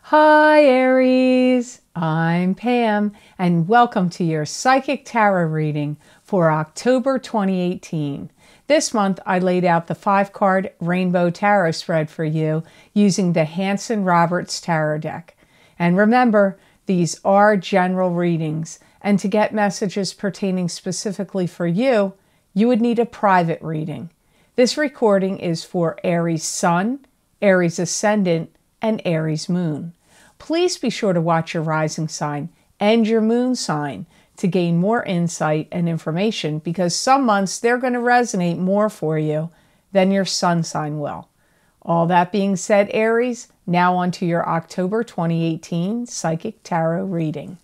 Hi Aries, I'm Pam and welcome to your Psychic Tarot reading for October 2018. This month I laid out the 5-card Rainbow Tarot spread for you using the Hanson Roberts Tarot deck. And remember, these are general readings, and to get messages pertaining specifically for you, you would need a private reading. This recording is for Aries Sun, Aries Ascendant, and Aries Moon. Please be sure to watch your rising sign and your moon sign to gain more insight and information, because some months they're going to resonate more for you than your sun sign will. All that being said, Aries, now on to your October 2018 Psychic Tarot reading.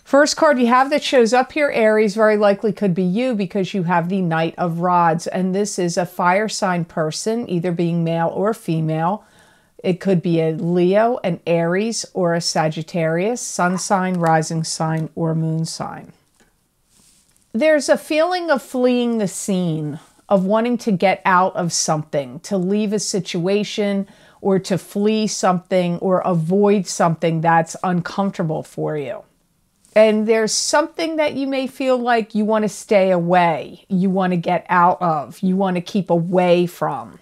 First card you have that shows up here, Aries, very likely could be you because you have the Knight of Rods, and this is a fire sign person, either being male or female. It could be a Leo, an Aries, or a Sagittarius, sun sign, rising sign, or moon sign. There's a feeling of fleeing the scene, of wanting to get out of something, to leave a situation, or to flee something, or avoid something that's uncomfortable for you. And there's something that you may feel like you want to stay away, you want to get out of, you want to keep away from.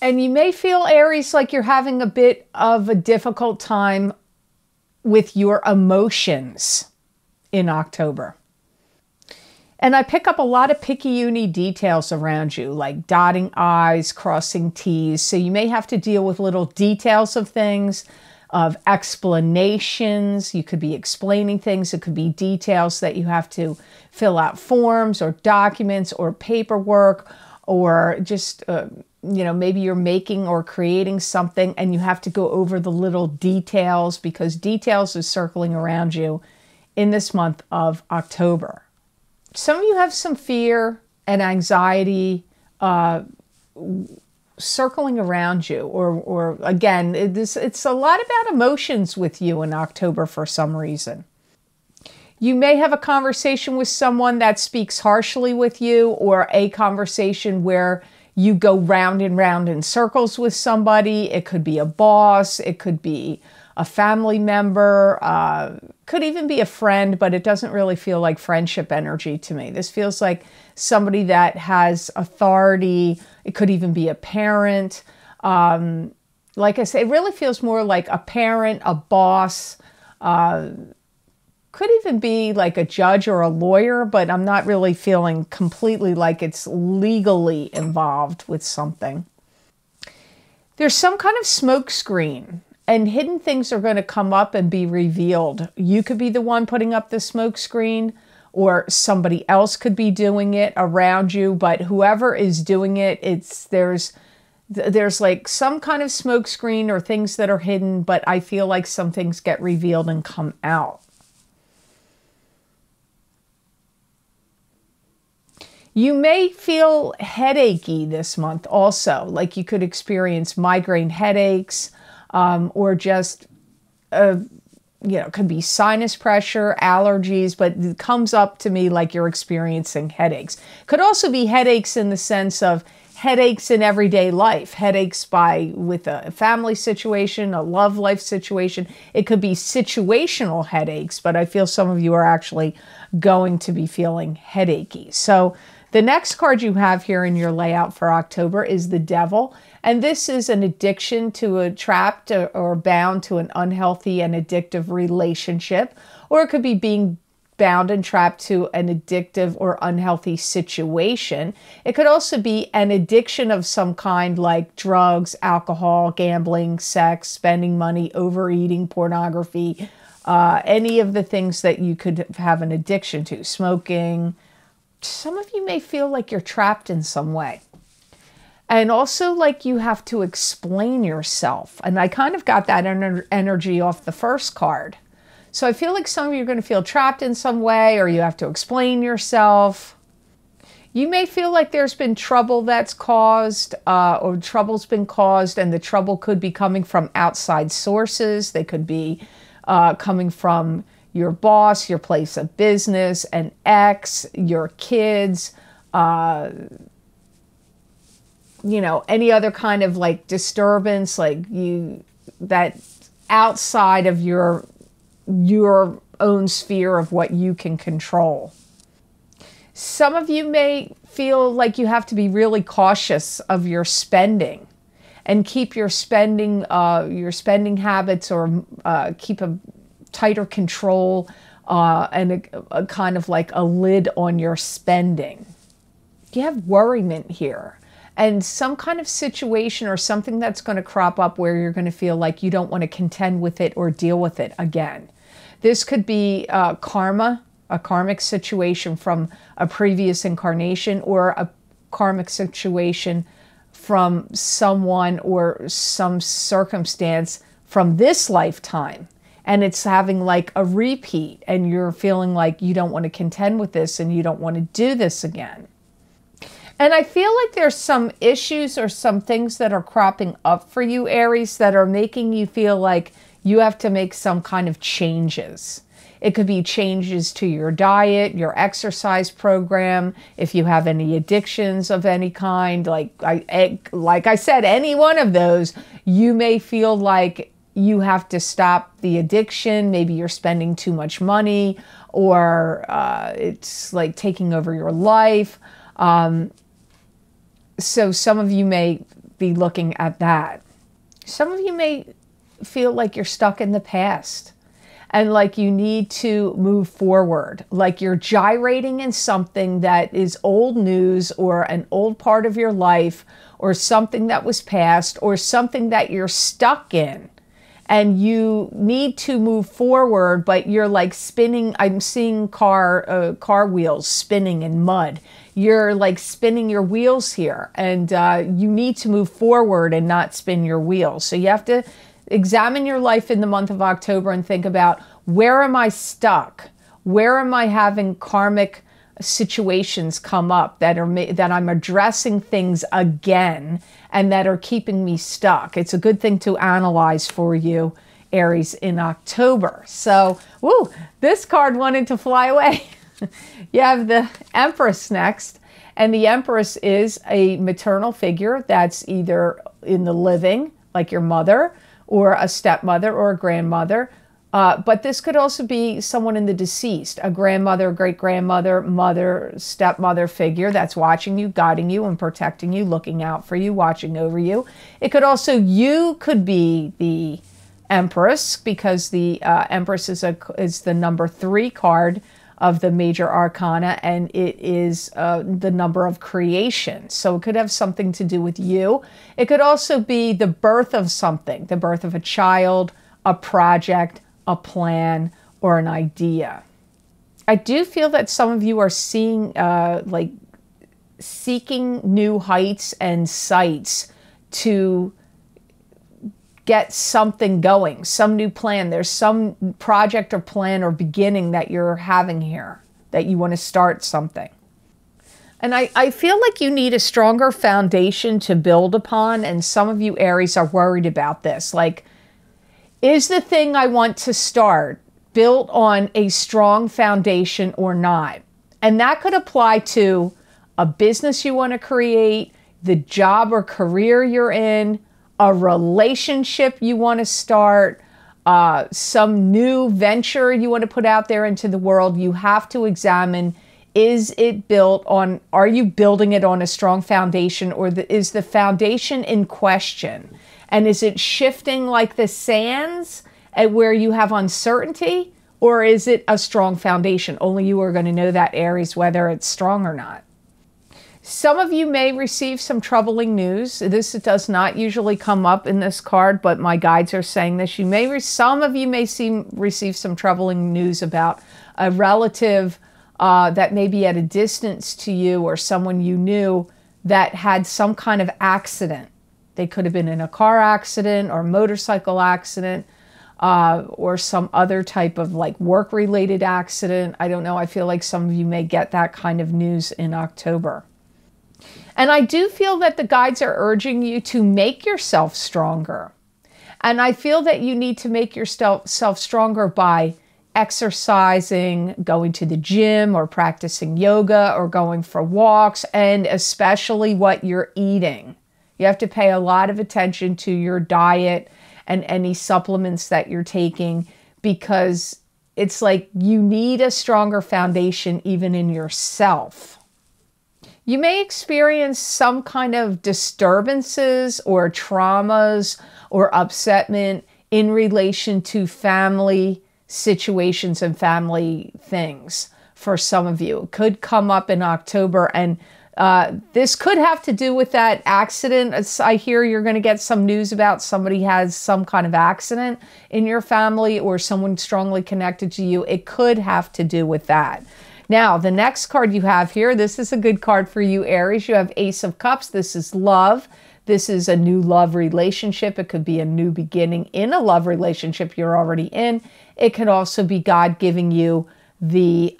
And you may feel, Aries, like you're having a bit of a difficult time with your emotions in October. And I pick up a lot of picky-uni details around you, like dotting I's, crossing T's. So you may have to deal with little details of things, of explanations. You could be explaining things. It could be details that you have to fill out forms or documents or paperwork, or just, maybe you're making or creating something and you have to go over the little details, because details is circling around you in this month of October. Some of you have some fear and anxiety circling around you, or again, it's a lot about emotions with you in October for some reason. You may have a conversation with someone that speaks harshly with you, or a conversation where you go round and round in circles with somebody. It could be a boss, it could be a family member, could even be a friend, but it doesn't really feel like friendship energy to me. This feels like somebody that has authority. It could even be a parent. Like I say, it really feels more like a parent, a boss, could even be like a judge or a lawyer, but I'm not really feeling completely like it's legally involved with something. There's some kind of smoke screen, and hidden things are going to come up and be revealed. You could be the one putting up the smoke screen, or somebody else could be doing it around you, but whoever is doing it, there's like some kind of smoke screen or things that are hidden, but I feel like some things get revealed and come out. You may feel headachy this month also, like you could experience migraine headaches, or just, could be sinus pressure, allergies, but it comes up to me like you're experiencing headaches. Could also be headaches in the sense of headaches in everyday life, headaches with a family situation, a love life situation. It could be situational headaches, but I feel some of you are actually going to be feeling headachy. So the next card you have here in your layout for October is the Devil. And this is an addiction to a trapped or bound to an unhealthy and addictive relationship. Or it could be being bound and trapped to an addictive or unhealthy situation. It could also be an addiction of some kind, like drugs, alcohol, gambling, sex, spending money, overeating, pornography, any of the things that you could have an addiction to, smoking. Some of you may feel like you're trapped in some way. And also like you have to explain yourself. And I kind of got that energy off the first card. So I feel like some of you are going to feel trapped in some way, or you have to explain yourself. You may feel like there's been trouble that's caused, or trouble's been caused, and the trouble could be coming from outside sources. They could be coming from your boss, your place of business, an ex, your kids, any other kind of like disturbance, like you that's outside of your own sphere of what you can control. Some of you may feel like you have to be really cautious of your spending and keep your spending habits, or keep a tighter control and a kind of like a lid on your spending. You have worriment here, and some kind of situation or something that's going to crop up where you're going to feel like you don't want to contend with it or deal with it again. This could be karma, a karmic situation from a previous incarnation, or a karmic situation from someone or some circumstance from this lifetime. And it's having like a repeat, and you're feeling like you don't want to contend with this and you don't want to do this again. And I feel like there's some issues or some things that are cropping up for you, Aries, that are making you feel like you have to make some kind of changes. It could be changes to your diet, your exercise program, if you have any addictions of any kind. Like I said, any one of those, you may feel like you have to stop the addiction. Maybe you're spending too much money, or it's like taking over your life. So some of you may be looking at that. Some of you may feel like you're stuck in the past and like you need to move forward, like you're gyrating in something that is old news, or an old part of your life, or something that was past, or something that you're stuck in. And you need to move forward, but you're like spinning. I'm seeing car wheels spinning in mud. You're like spinning your wheels here, and you need to move forward and not spin your wheels. So you have to examine your life in the month of October and think about, where am I stuck? Where am I having karmic situations come up that I'm addressing things again and that are keeping me stuck? It's a good thing to analyze for you, Aries, in October. So, woo, this card wanted to fly away. You have the Empress next, and the Empress is a maternal figure that's either in the living, like your mother, or a stepmother or a grandmother. But this could also be someone in the deceased, a grandmother, great-grandmother, mother, stepmother figure that's watching you, guiding you, and protecting you, looking out for you, watching over you. It could also, you could be the Empress, because the Empress is the number 3 card of the major arcana, and it is the number of creation. So it could have something to do with you. It could also be the birth of something, the birth of a child, a project, a plan, or an idea. I do feel that some of you are seeing, like seeking new heights and sights to get something going, some new plan. There's some project or plan or beginning that you're having here, that you want to start something. And I feel like you need a stronger foundation to build upon, and some of you, Aries, are worried about this. Like, is the thing I want to start built on a strong foundation or not? And that could apply to a business you want to create, the job or career you're in, a relationship you want to start, some new venture you want to put out there into the world. You have to examine, is it built on, are you building it on a strong foundation, or is the foundation in question? And is it shifting like the sands at where you have uncertainty, or is it a strong foundation? Only you are going to know that, Aries, whether it's strong or not. Some of you may receive some troubling news. This does not usually come up in this card, but my guides are saying this. Some of you may receive some troubling news about a relative that may be at a distance to you, or someone you knew that had some kind of accident. They could have been in a car accident or motorcycle accident, or some other type of like work-related accident. I don't know. I feel like some of you may get that kind of news in October. And I do feel that the guides are urging you to make yourself stronger. And I feel that you need to make yourself stronger by exercising, going to the gym, or practicing yoga, or going for walks, and especially what you're eating. You have to pay a lot of attention to your diet and any supplements that you're taking, because it's like you need a stronger foundation even in yourself. You may experience some kind of disturbances or traumas or upsetment in relation to family situations and family things for some of you. It could come up in October, and this could have to do with that accident. I hear you're going to get some news about somebody has some kind of accident in your family or someone strongly connected to you. It could have to do with that. Now, the next card you have here, this is a good card for you, Aries. You have Ace of Cups. This is love. This is a new love relationship. It could be a new beginning in a love relationship you're already in. It could also be God giving you the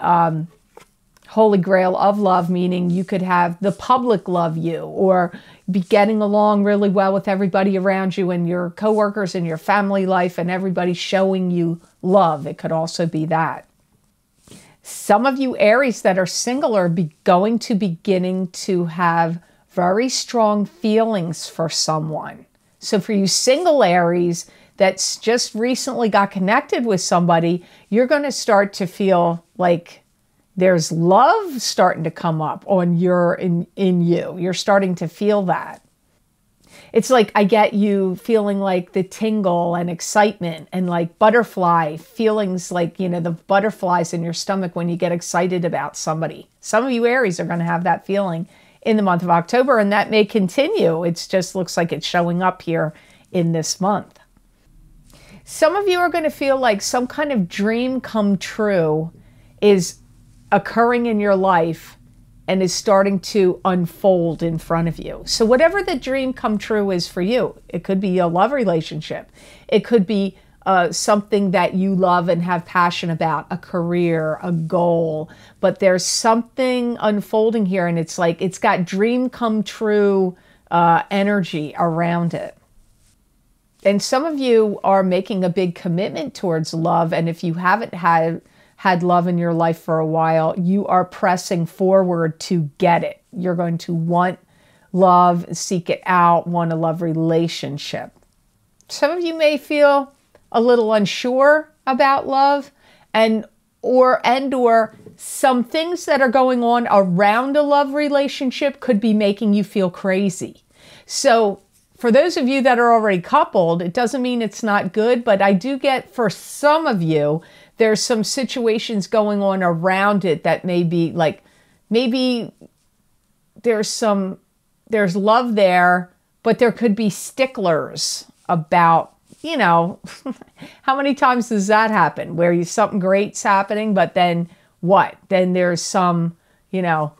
Holy Grail of love, meaning you could have the public love you, or be getting along really well with everybody around you and your coworkers and your family life, and everybody showing you love. It could also be that. Some of you Aries that are single are going to beginning to have very strong feelings for someone. So for you single Aries that's just recently got connected with somebody, you're going to start to feel like there's love starting to come up on in you. You're starting to feel that. It's like I get you feeling like the tingle and excitement and like butterfly feelings, like, you know, the butterflies in your stomach when you get excited about somebody. Some of you Aries are going to have that feeling in the month of October, and that may continue. It just looks like it's showing up here in this month. Some of you are going to feel like some kind of dream come true is occurring in your life and is starting to unfold in front of you. So whatever the dream come true is for you, it could be a love relationship. It could be something that you love and have passion about, a career, a goal, but there's something unfolding here, and it's like it's got dream come true energy around it. And some of you are making a big commitment towards love, and if you haven't had love in your life for a while, you are pressing forward to get it. You're going to want love, seek it out, want a love relationship. Some of you may feel a little unsure about love, or some things that are going on around a love relationship could be making you feel crazy. So for those of you that are already coupled, it doesn't mean it's not good, but I do get for some of you, there's some situations going on around it that may be like, maybe there's love there, but there could be sticklers about, you know, how many times does that happen where something great's happening, but then what? Then there's some, you know,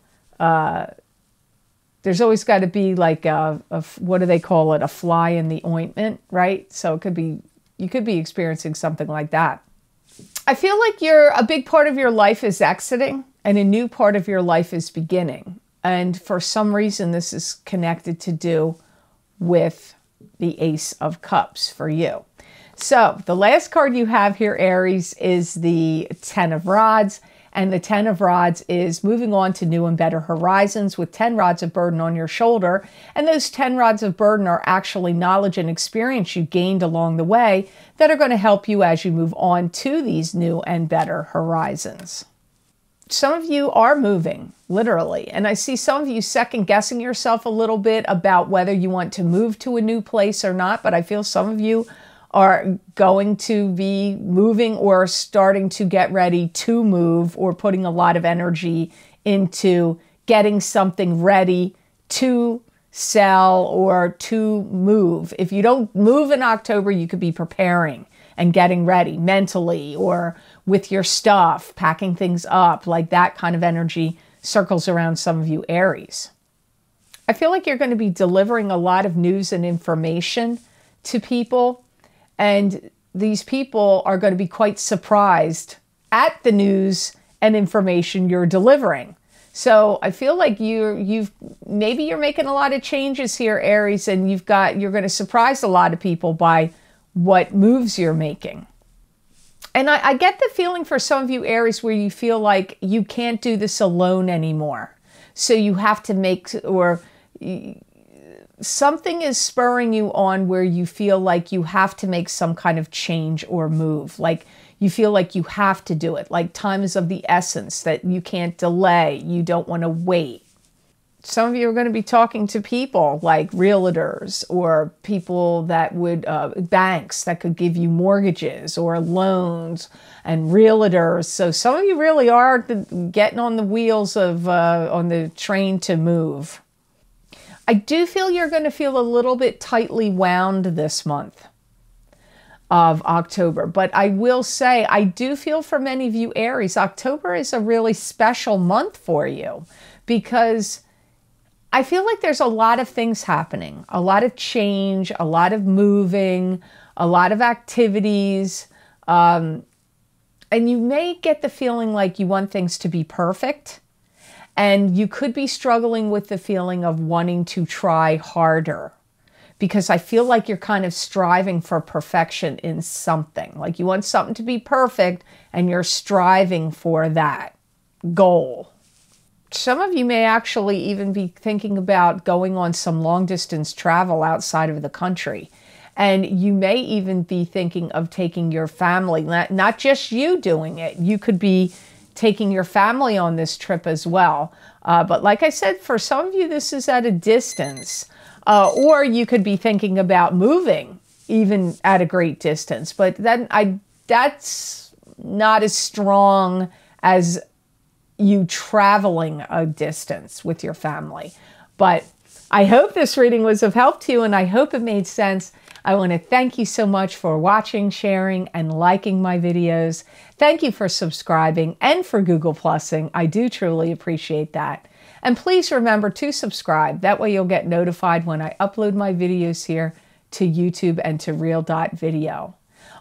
there's always got to be like what do they call it? A fly in the ointment, right? So it could be, you could be experiencing something like that. I feel like a big part of your life is exiting and a new part of your life is beginning. And for some reason, this is connected to do with the Ace of Cups for you. So the last card you have here, Aries, is the Ten of Rods. And the Ten of Rods is moving on to new and better horizons with 10 rods of burden on your shoulder. And those 10 rods of burden are actually knowledge and experience you gained along the way that are going to help you as you move on to these new and better horizons. Some of you are moving, literally. And I see some of you second guessing yourself a little bit about whether you want to move to a new place or not. But I feel some of you are going to be moving or starting to get ready to move, or putting a lot of energy into getting something ready to sell or to move. If you don't move in October, you could be preparing and getting ready mentally or with your stuff, packing things up, like that kind of energy circles around some of you Aries. I feel like you're going to be delivering a lot of news and information to people. And these people are going to be quite surprised at the news and information you're delivering. So I feel like maybe you're making a lot of changes here, Aries, and you're going to surprise a lot of people by what moves you're making. And I get the feeling for some of you Aries where you feel like you can't do this alone anymore. So you have to something is spurring you on where you feel like you have to make some kind of change or move. Like you feel like you have to do it. Like time is of the essence, that you can't delay. You don't want to wait. Some of you are going to be talking to people like realtors or people that would, banks that could give you mortgages or loans, and realtors. So some of you really are getting on the wheels of, on the train to move. I do feel you're going to feel a little bit tightly wound this month of October. But I will say, I do feel for many of you Aries, October is a really special month for you, because I feel like there's a lot of things happening, a lot of change, a lot of moving, a lot of activities. And you may get the feeling like you want things to be perfect. And you could be struggling with the feeling of wanting to try harder, because I feel like you're kind of striving for perfection in something. Like you want something to be perfect and you're striving for that goal. Some of you may actually even be thinking about going on some long distance travel outside of the country. And you may even be thinking of taking your family, not just you doing it. You could be taking your family on this trip as well. But like I said, for some of you, this is at a distance. Or you could be thinking about moving even at a great distance. But then that's not as strong as you traveling a distance with your family. But I hope this reading was of help to you, and I hope it made sense. I want to thank you so much for watching, sharing, and liking my videos. Thank you for subscribing and for Google Plusing. I do truly appreciate that. And please remember to subscribe. That way you'll get notified when I upload my videos here to YouTube and to Real.video.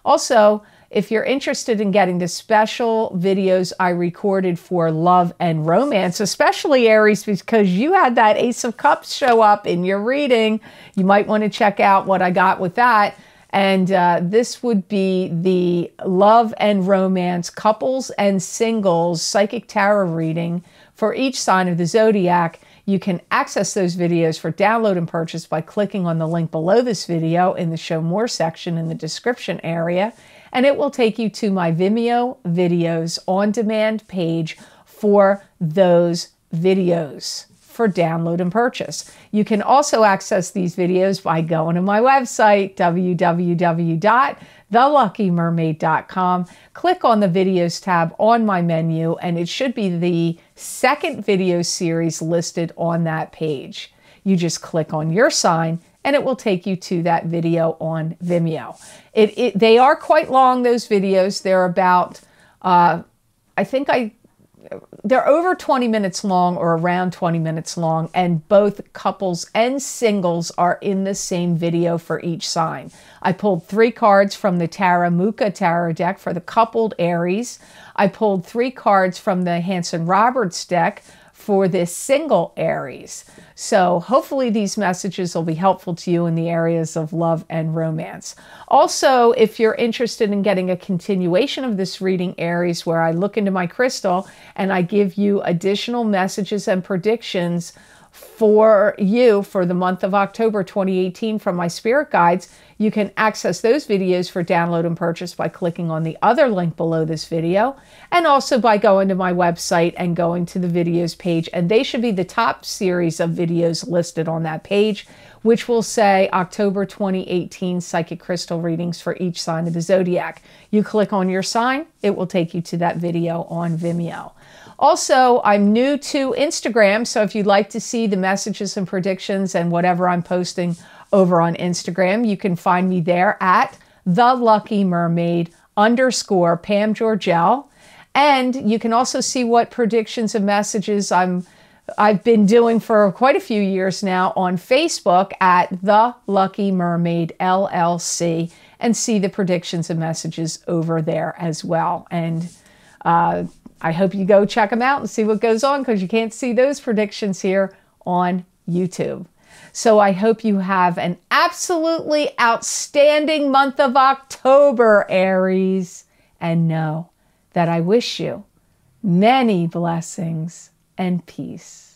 Also, if you're interested in getting the special videos I recorded for love and romance, especially Aries, because you had that Ace of Cups show up in your reading, you might want to check out what I got with that. And this would be the love and romance couples and singles psychic tarot reading for each sign of the zodiac. You can access those videos for download and purchase by clicking on the link below this video in the Show More section in the description area. And it will take you to my Vimeo videos on demand page for those videos for download and purchase. You can also access these videos by going to my website, www.theluckymermaid.com. Click on the videos tab on my menu, and it should be the second video series listed on that page. You just click on your sign and it will take you to that video on Vimeo. They are quite long, those videos. They're about, they're over 20 minutes long or around 20 minutes long, and both couples and singles are in the same video for each sign. I pulled 3 cards from the Taramuka Tarot deck for the coupled Aries. I pulled 3 cards from the Hanson Roberts deck for this single Aries. So hopefully these messages will be helpful to you in the areas of love and romance. Also, if you're interested in getting a continuation of this reading, Aries, where I look into my crystal and I give you additional messages and predictions for you for the month of October 2018 from my spirit guides, you can access those videos for download and purchase by clicking on the other link below this video, and also by going to my website and going to the videos page, and they should be the top series of videos listed on that page, which will say October 2018 psychic crystal readings for each sign of the zodiac. You click on your sign, it will take you to that video on Vimeo. Also, I'm new to Instagram, so if you'd like to see the messages and predictions and whatever I'm posting over on Instagram, you can find me there at @theluckymermaid_Pam Georgel. And you can also see what predictions and messages I've been doing for quite a few years now on Facebook at The Lucky Mermaid LLC, and see the predictions and messages over there as well. And I hope you go check them out and see what goes on, because you can't see those predictions here on YouTube. So I hope you have an absolutely outstanding month of October, Aries. And know that I wish you many blessings and peace.